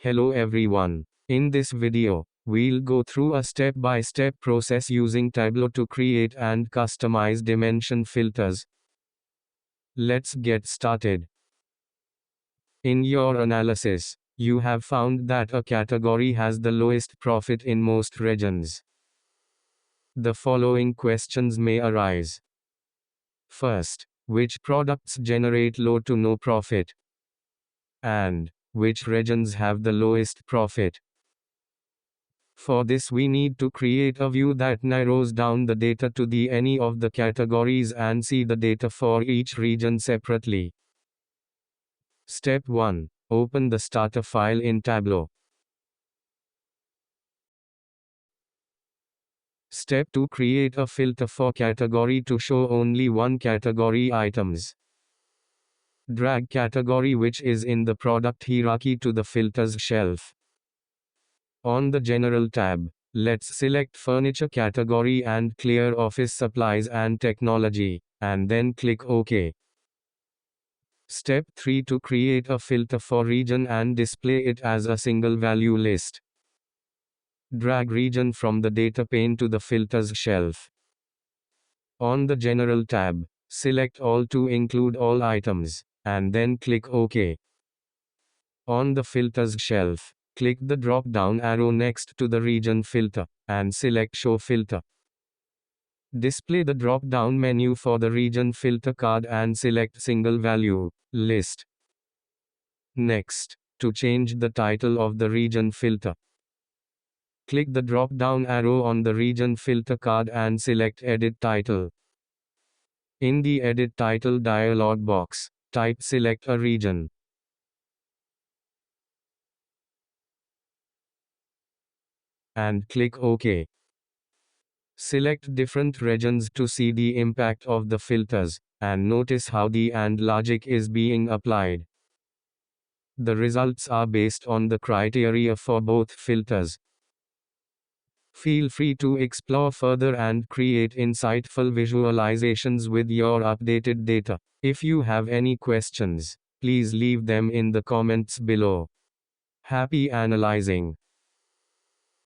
Hello everyone. In this video, we'll go through a step-by-step process using Tableau to create and customize dimension filters. Let's get started. In your analysis, you have found that a category has the lowest profit in most regions. The following questions may arise. First, which products generate low to no profit? And which regions have the lowest profit? For this we need to create a view that narrows down the data to any of the categories and see the data for each region separately. Step 1. Open the starter file in Tableau. Step 2. Create a filter for category to show only one category items. Drag category which is in the product hierarchy to the filters shelf. On the General tab, let's select Furniture category and clear Office Supplies and Technology, and then click OK. Step 3. To create a filter for region and display it as a single value list. Drag region from the data pane to the filters shelf. On the General tab, select All to include all items, and then click OK. On the filters shelf, click the drop-down arrow next to the region filter, and select Show Filter. Display the drop-down menu for the region filter card and select Single Value List. Next, to change the title of the region filter, click the drop-down arrow on the region filter card and select Edit Title. In the Edit Title dialog box, type Select a region. And click OK. Select different regions to see the impact of the filters, and notice how the AND logic is being applied. The results are based on the criteria for both filters. Feel free to explore further and create insightful visualizations with your updated data. If you have any questions, please leave them in the comments below. Happy analyzing!